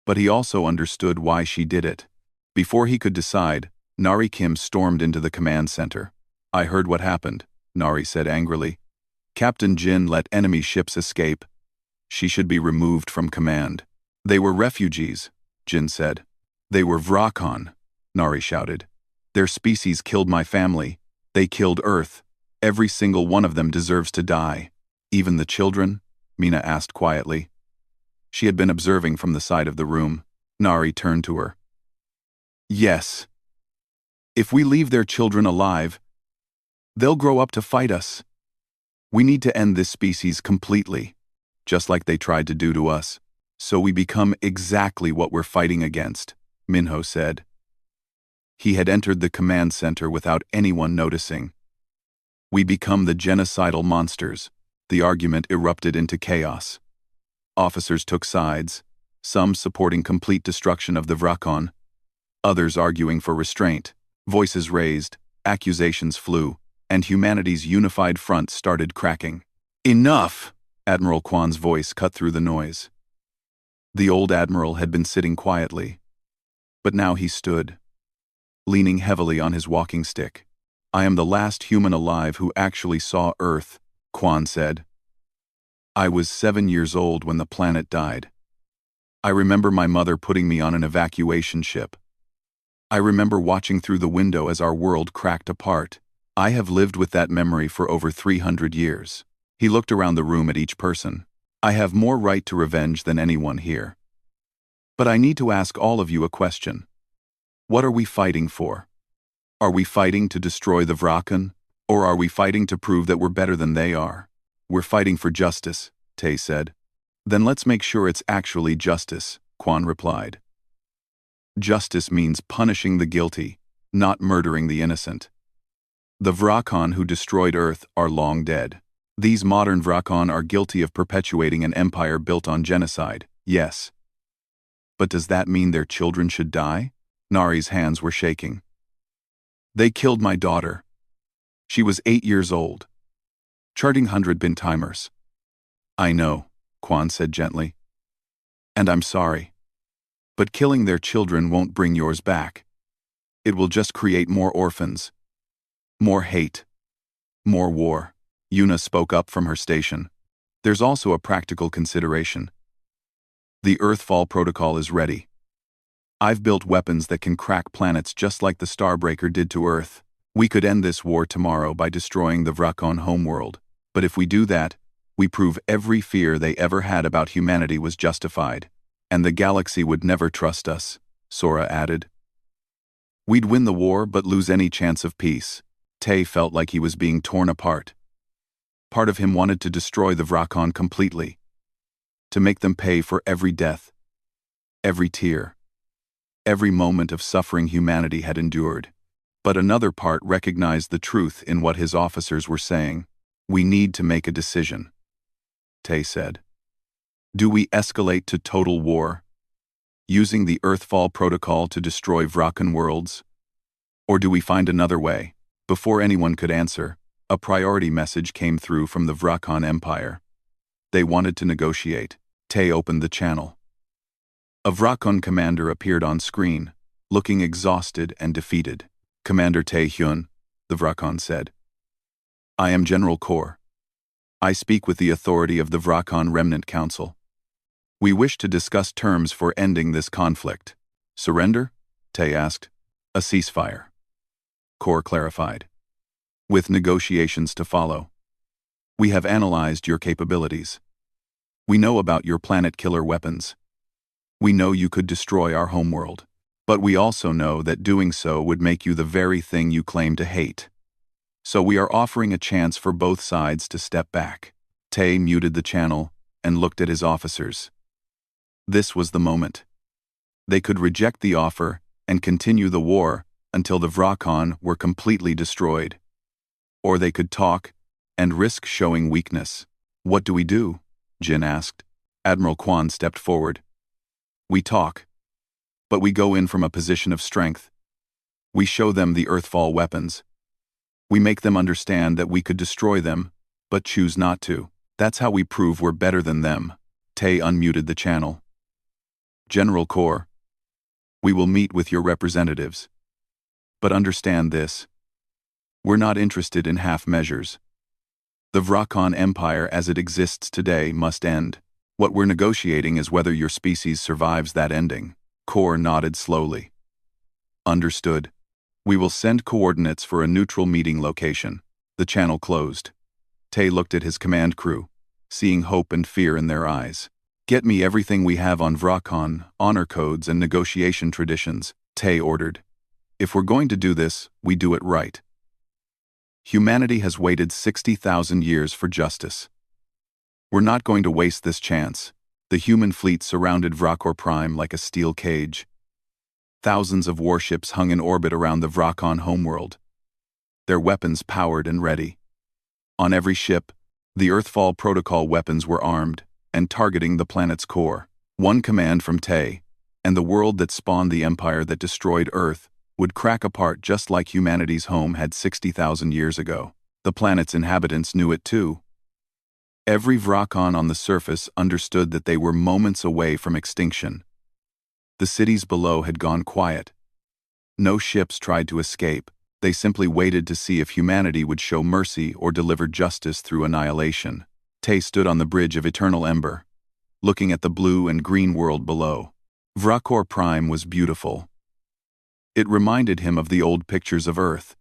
but he also understood why she did it. Before he could decide, Nari Kim stormed into the command center. "I heard what happened," Nari said angrily. "Captain Jin let enemy ships escape. She should be removed from command." "They were refugees," Jin said. "They were Vrakon," Nari shouted. "Their species killed my family. They killed Earth. Every single one of them deserves to die." "Even the children?" Mina asked quietly. She had been observing from the side of the room. Nari turned to her. "Yes. If we leave their children alive, they'll grow up to fight us. We need to end this species completely, just like they tried to do to us, so we become exactly what we're fighting against," Minho said. He had entered the command center without anyone noticing. "We become the genocidal monsters." The argument erupted into chaos. Officers took sides, some supporting complete destruction of the Vrakon, others arguing for restraint. Voices raised, accusations flew, and humanity's unified front started cracking. "Enough!" Admiral Kwan's voice cut through the noise. The old admiral had been sitting quietly, but now he stood, leaning heavily on his walking stick. "I am the last human alive who actually saw Earth," Kwan said. "I was 7 years old when the planet died. I remember my mother putting me on an evacuation ship. I remember watching through the window as our world cracked apart. I have lived with that memory for over 300 years." He looked around the room at each person. I have more right to revenge than anyone here. But I need to ask all of you a question. What are we fighting for? Are we fighting to destroy the Vrakan, or are we fighting to prove that we're better than they are? We're fighting for justice, Tay said. Then let's make sure it's actually justice, Quan replied. Justice means punishing the guilty, not murdering the innocent. The Vrakan who destroyed Earth are long dead. These modern Vrakan are guilty of perpetuating an empire built on genocide, yes. But does that mean their children should die? Nari's hands were shaking. They killed my daughter. She was 8 years old. Charting 100 bin timers. I know, Quan said gently. And I'm sorry. But killing their children won't bring yours back. It will just create more orphans. More hate. More war. Yuna spoke up from her station. There's also a practical consideration. The Earthfall protocol is ready. I've built weapons that can crack planets just like the Starbreaker did to Earth. We could end this war tomorrow by destroying the Vrakan homeworld. But if we do that, we prove every fear they ever had about humanity was justified. And the galaxy would never trust us, Sora added. We'd win the war but lose any chance of peace. Tay felt like he was being torn apart. Part of him wanted to destroy the Vrakan completely. To make them pay for every death. Every tear. Every moment of suffering humanity had endured. But another part recognized the truth in what his officers were saying. We need to make a decision, Tay said. Do we escalate to total war, using the Earthfall protocol to destroy Vrakan worlds? Or do we find another way? Before anyone could answer, a priority message came through from the Vrakan Empire. They wanted to negotiate. Tay opened the channel. A Vrakan commander appeared on screen, looking exhausted and defeated. Commander Tay Hyun, the Vrakan said. I am General Kor. I speak with the authority of the Vrakan Remnant Council. We wish to discuss terms for ending this conflict. Surrender? Tay asked. A ceasefire. Kor clarified. With negotiations to follow. We have analyzed your capabilities. We know about your planet-killer weapons. We know you could destroy our homeworld. But we also know that doing so would make you the very thing you claim to hate. So we are offering a chance for both sides to step back. Tay muted the channel and looked at his officers. This was the moment. They could reject the offer and continue the war until the Vrakan were completely destroyed. Or they could talk and risk showing weakness. What do we do? Jin asked. Admiral Quan stepped forward. We talk. But we go in from a position of strength. We show them the Earthfall weapons. We make them understand that we could destroy them, but choose not to. That's how we prove we're better than them. Tay unmuted the channel. General Kor, we will meet with your representatives. But understand this. We're not interested in half measures. The Vrakan Empire as it exists today must end. What we're negotiating is whether your species survives that ending. Kor nodded slowly. Understood. We will send coordinates for a neutral meeting location. The channel closed. Tay looked at his command crew, seeing hope and fear in their eyes. Get me everything we have on Vrakan, honor codes and negotiation traditions, Tay ordered. If we're going to do this, we do it right. Humanity has waited 60,000 years for justice. We're not going to waste this chance. The human fleet surrounded Vrakor Prime like a steel cage. Thousands of warships hung in orbit around the Vrakan homeworld. Their weapons powered and ready. On every ship, the Earthfall Protocol weapons were armed and targeting the planet's core. One command from Tay, and the world that spawned the empire that destroyed Earth would crack apart just like humanity's home had 60,000 years ago. The planet's inhabitants knew it too. Every Vrakan on the surface understood that they were moments away from extinction. The cities below had gone quiet. No ships tried to escape. They simply waited to see if humanity would show mercy or deliver justice through annihilation. Tay stood on the bridge of Eternal Ember, looking at the blue and green world below. Vrakor Prime was beautiful. It reminded him of the old pictures of Earth.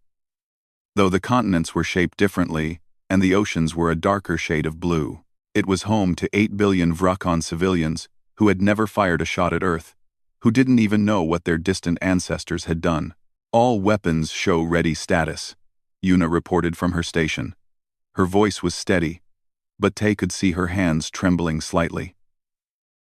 Though the continents were shaped differently, and the oceans were a darker shade of blue. It was home to 8 billion Vrakon civilians who had never fired a shot at Earth, who didn't even know what their distant ancestors had done. All weapons show ready status, Yuna reported from her station. Her voice was steady, but Tay could see her hands trembling slightly.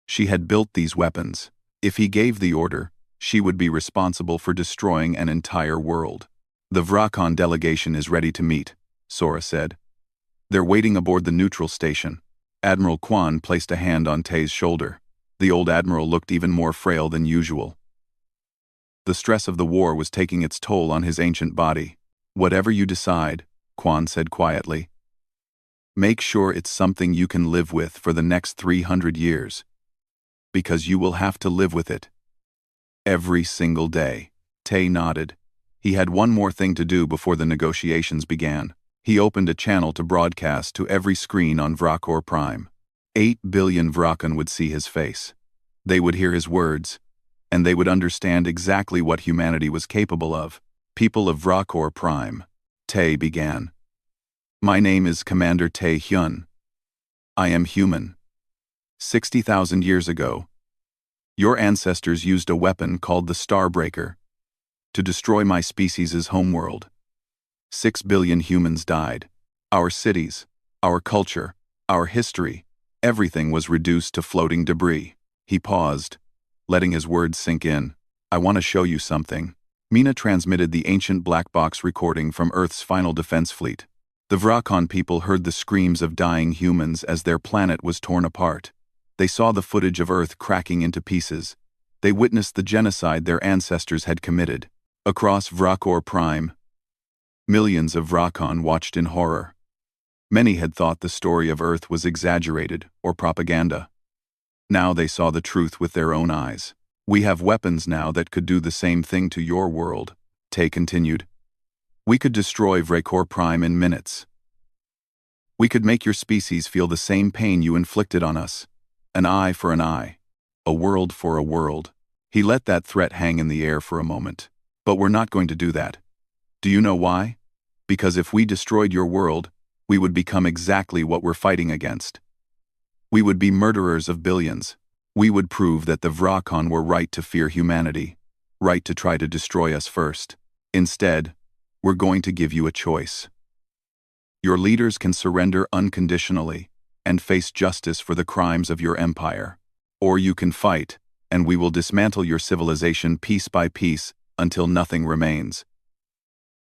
She had built these weapons. If he gave the order, she would be responsible for destroying an entire world. The Vrakon delegation is ready to meet, Sora said. They're waiting aboard the neutral station. Admiral Quan placed a hand on Tay's shoulder. The old admiral looked even more frail than usual. The stress of the war was taking its toll on his ancient body. Whatever you decide, Quan said quietly, make sure it's something you can live with for the next 300 years. Because you will have to live with it. Every single day. Tay nodded. He had one more thing to do before the negotiations began. He opened a channel to broadcast to every screen on Vrakor Prime. 8 billion Vrakan would see his face. They would hear his words, and they would understand exactly what humanity was capable of. People of Vrakor Prime. Tay began. My name is Commander Tay Hyun. I am human. 60,000 years ago, your ancestors used a weapon called the Starbreaker to destroy my species' homeworld. 6 billion humans died. Our cities, our culture, our history, everything was reduced to floating debris. He paused, letting his words sink in. I want to show you something. Mina transmitted the ancient black box recording from Earth's final defense fleet. The Vrakon people heard the screams of dying humans as their planet was torn apart. They saw the footage of Earth cracking into pieces. They witnessed the genocide their ancestors had committed. Across Vrakor Prime, millions of Vrakon watched in horror. Many had thought the story of Earth was exaggerated or propaganda. Now they saw the truth with their own eyes. We have weapons now that could do the same thing to your world, Tay continued. We could destroy Vrakor Prime in minutes. We could make your species feel the same pain you inflicted on us. An eye for an eye. A world for a world. He let that threat hang in the air for a moment. But we're not going to do that. Do you know why? Because if we destroyed your world, we would become exactly what we're fighting against. We would be murderers of billions. We would prove that the Vrakon were right to fear humanity, right to try to destroy us first. Instead, we're going to give you a choice. Your leaders can surrender unconditionally and face justice for the crimes of your empire. Or you can fight, and we will dismantle your civilization piece by piece until nothing remains.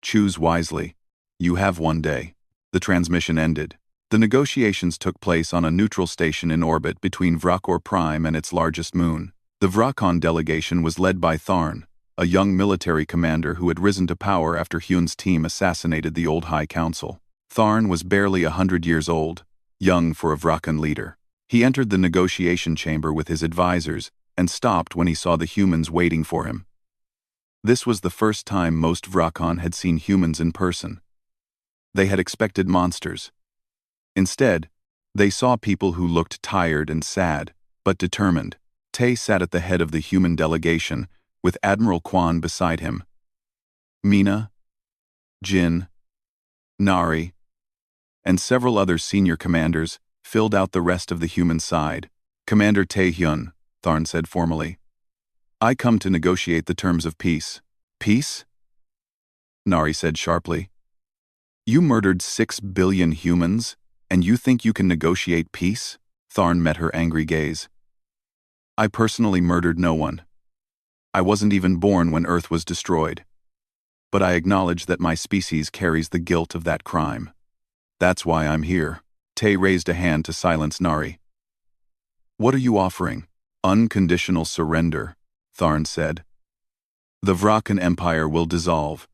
Choose wisely. You have one day. The transmission ended. The negotiations took place on a neutral station in orbit between Vrakor Prime and its largest moon. The Vrakon delegation was led by Tharn, a young military commander who had risen to power after Hyun's team assassinated the old High Council. Tharn was barely 100 years old, young for a Vrakan leader. He entered the negotiation chamber with his advisors and stopped when he saw the humans waiting for him. This was the first time most Vrakon had seen humans in person. They had expected monsters. Instead, they saw people who looked tired and sad, but determined. Tay sat at the head of the human delegation, with Admiral Quan beside him. Mina, Jin, Nari, and several other senior commanders filled out the rest of the human side. Commander Tae-hyun, Tharn said formally. I come to negotiate the terms of peace. Peace? Nari said sharply. You murdered 6 billion humans, and you think you can negotiate peace? Tharn met her angry gaze. I personally murdered no one. I wasn't even born when Earth was destroyed. But I acknowledge that my species carries the guilt of that crime. That's why I'm here. Tay raised a hand to silence Nari. What are you offering? Unconditional surrender, Tharn said. The Vrakan Empire will dissolve.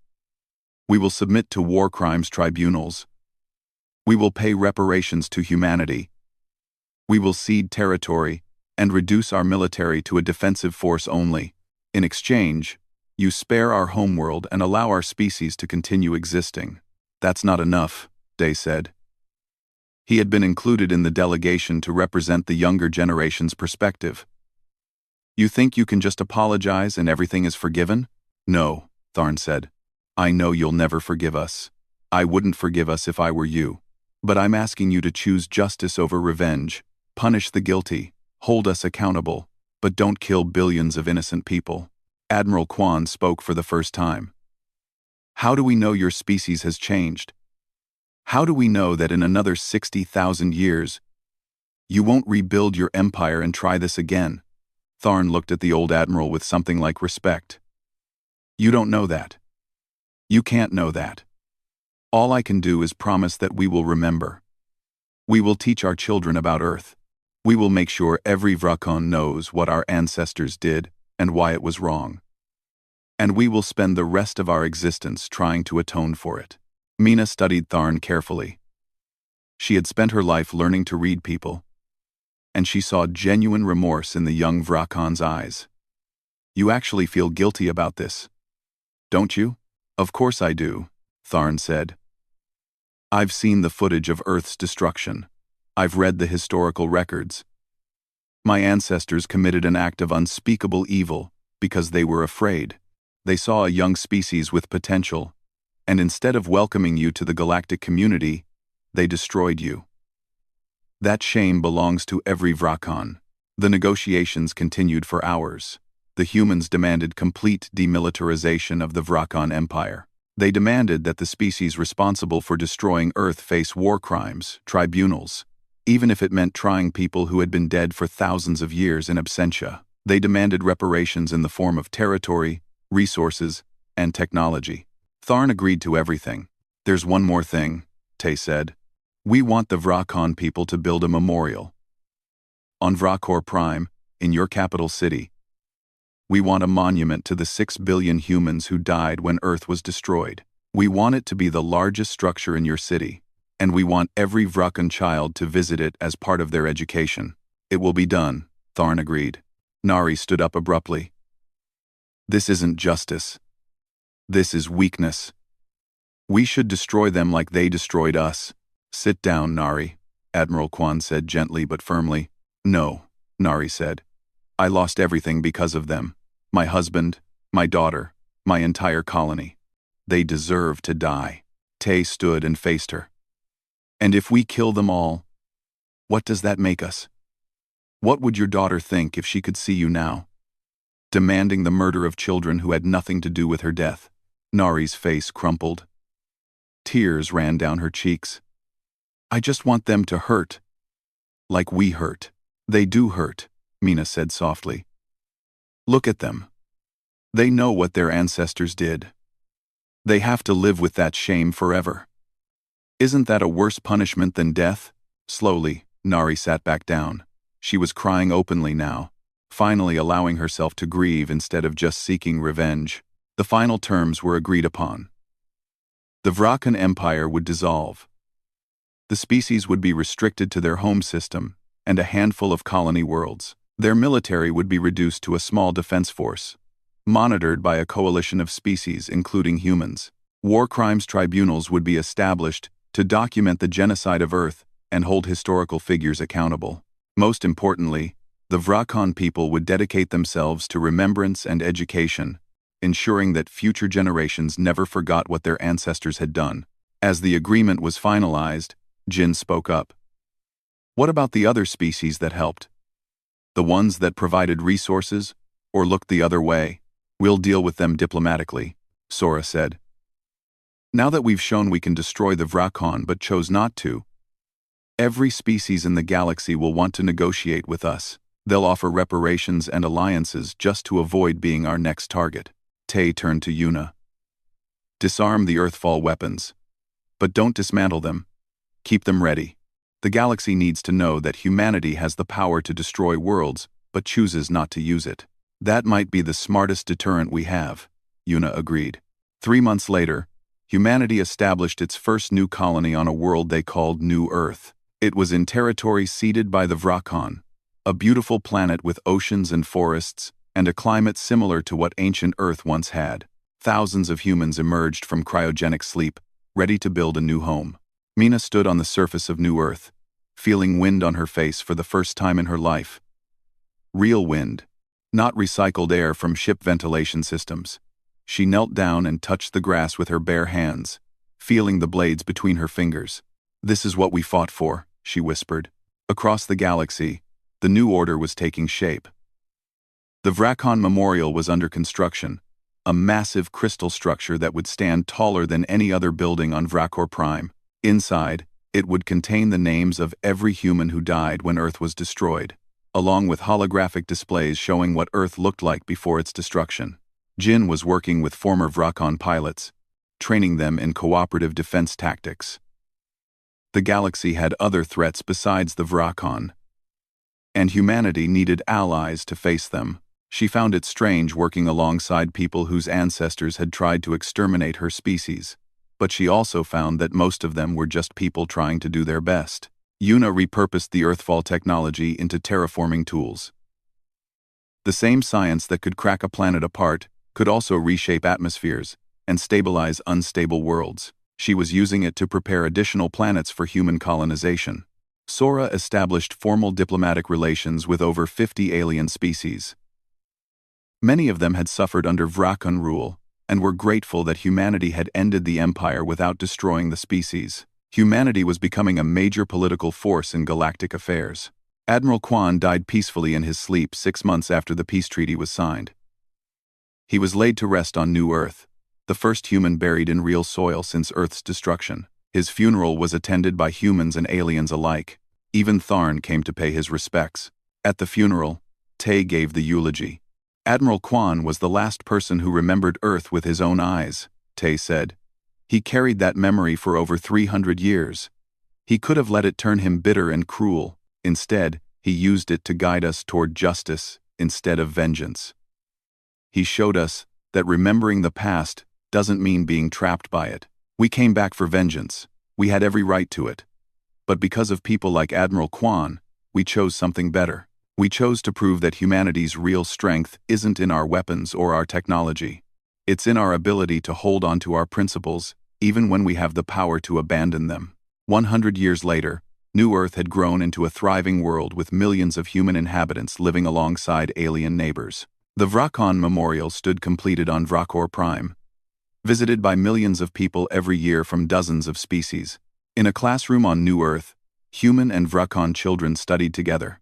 We will submit to war crimes tribunals. We will pay reparations to humanity. We will cede territory and reduce our military to a defensive force only. In exchange, you spare our homeworld and allow our species to continue existing. That's not enough, Day said. He had been included in the delegation to represent the younger generation's perspective. You think you can just apologize and everything is forgiven? No, Tharn said. I know you'll never forgive us. I wouldn't forgive us if I were you. But I'm asking you to choose justice over revenge, punish the guilty, hold us accountable, but don't kill billions of innocent people. Admiral Kwan spoke for the first time. How do we know your species has changed? How do we know that in another 60,000 years, you won't rebuild your empire and try this again? Tharn looked at the old admiral with something like respect. You don't know that. You can't know that. All I can do is promise that we will remember. We will teach our children about Earth. We will make sure every Vrakon knows what our ancestors did and why it was wrong. And we will spend the rest of our existence trying to atone for it. Mina studied Tharn carefully. She had spent her life learning to read people, and she saw genuine remorse in the young Vrakon's eyes. You actually feel guilty about this, don't you? Of course I do, Tharn said. I've seen the footage of Earth's destruction. I've read the historical records. My ancestors committed an act of unspeakable evil because they were afraid. They saw a young species with potential, and instead of welcoming you to the galactic community, they destroyed you. That shame belongs to every Vrakon. The negotiations continued for hours. The humans demanded complete demilitarization of the Vrakon Empire. They demanded that the species responsible for destroying Earth face war crimes, tribunals, even if it meant trying people who had been dead for thousands of years in absentia. They demanded reparations in the form of territory, resources, and technology. Tharn agreed to everything. There's one more thing, Tay said. We want the Vrakon people to build a memorial. On Vrakor Prime, in your capital city. We want a monument to the 6 billion humans who died when Earth was destroyed. We want it to be the largest structure in your city, and we want every Vrakon child to visit it as part of their education. It will be done, Tharn agreed. Nari stood up abruptly. This isn't justice. This is weakness. We should destroy them like they destroyed us. Sit down, Nari, Admiral Kwan said gently but firmly. No, Nari said. I lost everything because of them. My husband, my daughter, my entire colony. They deserve to die. Tay stood and faced her. And if we kill them all, what does that make us? What would your daughter think if she could see you now? Demanding the murder of children who had nothing to do with her death. Nari's face crumpled. Tears ran down her cheeks. I just want them to hurt. Like we hurt. They do hurt, Mina said softly. Look at them. They know what their ancestors did. They have to live with that shame forever. Isn't that a worse punishment than death? Slowly, Nari sat back down. She was crying openly now, finally allowing herself to grieve instead of just seeking revenge. The final terms were agreed upon. The Vrakon Empire would dissolve. The species would be restricted to their home system and a handful of colony worlds. Their military would be reduced to a small defense force, monitored by a coalition of species including humans. War crimes tribunals would be established to document the genocide of Earth and hold historical figures accountable. Most importantly, the Vrakon people would dedicate themselves to remembrance and education, ensuring that future generations never forgot what their ancestors had done. As the agreement was finalized, Jin spoke up. What about the other species that helped? The ones that provided resources, or looked the other way? We'll deal with them diplomatically, Sora said. Now that we've shown we can destroy the Vrakon but chose not to, every species in the galaxy will want to negotiate with us. They'll offer reparations and alliances just to avoid being our next target. Tay turned to Yuna. Disarm the Earthfall weapons, but don't dismantle them. Keep them ready. The galaxy needs to know that humanity has the power to destroy worlds, but chooses not to use it. That might be the smartest deterrent we have, Yuna agreed. 3 months later, humanity established its first new colony on a world they called New Earth. It was in territory ceded by the Vrakon, a beautiful planet with oceans and forests, and a climate similar to what ancient Earth once had. Thousands of humans emerged from cryogenic sleep, ready to build a new home. Mina stood on the surface of New Earth, feeling wind on her face for the first time in her life. Real wind, not recycled air from ship ventilation systems. She knelt down and touched the grass with her bare hands, feeling the blades between her fingers. "This is what we fought for," she whispered. Across the galaxy, the new order was taking shape. The Vracon Memorial was under construction, a massive crystal structure that would stand taller than any other building on Vracor Prime. Inside, it would contain the names of every human who died when Earth was destroyed, along with holographic displays showing what Earth looked like before its destruction. Jin was working with former Vracon pilots, training them in cooperative defense tactics. The galaxy had other threats besides the Vracon, and humanity needed allies to face them. She found it strange working alongside people whose ancestors had tried to exterminate her species, but she also found that most of them were just people trying to do their best. Yuna repurposed the Earthfall technology into terraforming tools. The same science that could crack a planet apart could also reshape atmospheres and stabilize unstable worlds. She was using it to prepare additional planets for human colonization. Sora established formal diplomatic relations with over 50 alien species. Many of them had suffered under Vracon rule and were grateful that humanity had ended the Empire without destroying the species. Humanity was becoming a major political force in galactic affairs. Admiral Quan died peacefully in his sleep 6 months after the peace treaty was signed. He was laid to rest on New Earth, the first human buried in real soil since Earth's destruction. His funeral was attended by humans and aliens alike. Even Tharn came to pay his respects. At the funeral, Tay gave the eulogy. Admiral Quan was the last person who remembered Earth with his own eyes, Tay said. He carried that memory for over 300 years. He could have let it turn him bitter and cruel. Instead, he used it to guide us toward justice instead of vengeance. He showed us that remembering the past doesn't mean being trapped by it. We came back for vengeance. We had every right to it. But because of people like Admiral Quan, we chose something better. We chose to prove that humanity's real strength isn't in our weapons or our technology. It's in our ability to hold on to our principles, even when we have the power to abandon them. 100 years later, New Earth had grown into a thriving world with millions of human inhabitants living alongside alien neighbors. The Vracon Memorial stood completed on Vracor Prime, visited by millions of people every year from dozens of species. In a classroom on New Earth, human and Vracon children studied together.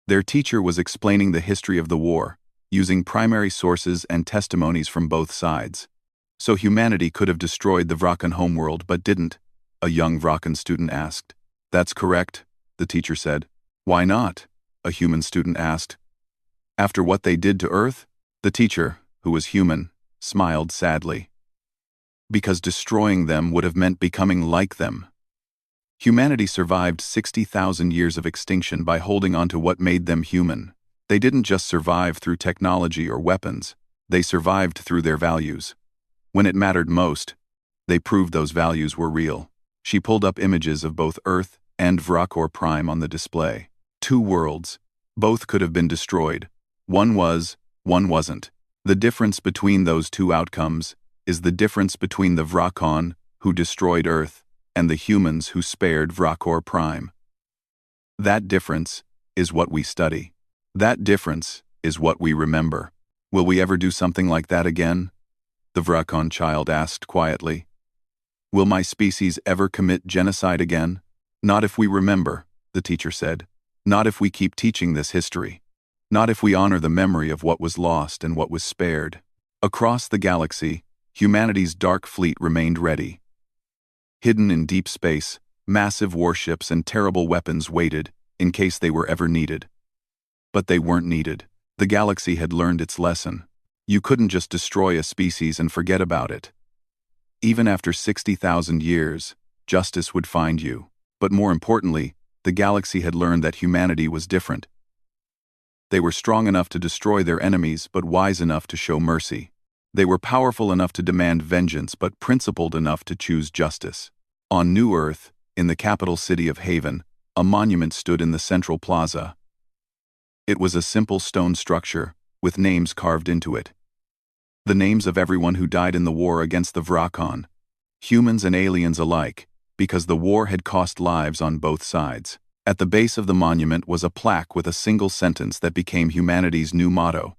Their teacher was explaining the history of the war, using primary sources and testimonies from both sides. So humanity could have destroyed the Vracon homeworld but didn't, a young Vracon student asked. That's correct, the teacher said. Why not? A human student asked. After what they did to Earth? The teacher, who was human, smiled sadly. Because destroying them would have meant becoming like them. Humanity survived 60,000 years of extinction by holding on to what made them human. They didn't just survive through technology or weapons, they survived through their values. When it mattered most, they proved those values were real. She pulled up images of both Earth and Vracor Prime on the display. 2 worlds. Both could have been destroyed. One was, one wasn't. The difference between those 2 outcomes is the difference between the Vracon, who destroyed Earth, and the humans who spared Vracor Prime. That difference is what we study. That difference is what we remember. Will we ever do something like that again? The Vracon child asked quietly. Will my species ever commit genocide again? Not if we remember, the teacher said. Not if we keep teaching this history. Not if we honor the memory of what was lost and what was spared. Across the galaxy, humanity's dark fleet remained ready. Hidden in deep space, massive warships and terrible weapons waited in case they were ever needed. But they weren't needed. The galaxy had learned its lesson. You couldn't just destroy a species and forget about it. Even after 60,000 years, justice would find you. But more importantly, the galaxy had learned that humanity was different. They were strong enough to destroy their enemies, but wise enough to show mercy. They were powerful enough to demand vengeance, but principled enough to choose justice. On New Earth, in the capital city of Haven, a monument stood in the central plaza. It was a simple stone structure, with names carved into it. The names of everyone who died in the war against the Vracon, humans and aliens alike, because the war had cost lives on both sides. At the base of the monument was a plaque with a single sentence that became humanity's new motto.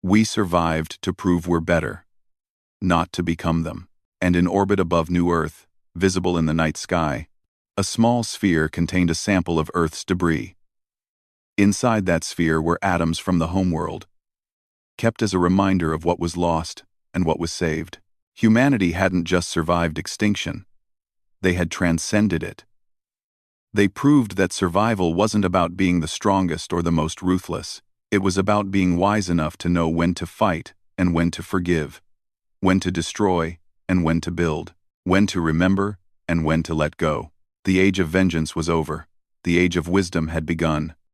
We survived to prove we're better, not to become them. And in orbit above New Earth, visible in the night sky. A small sphere contained a sample of Earth's debris. Inside that sphere were atoms from the homeworld, kept as a reminder of what was lost and what was saved. Humanity hadn't just survived extinction. They had transcended it. They proved that survival wasn't about being the strongest or the most ruthless. It was about being wise enough to know when to fight and when to forgive, when to destroy and when to build, when to remember and when to let go. The age of vengeance was over. The age of wisdom had begun.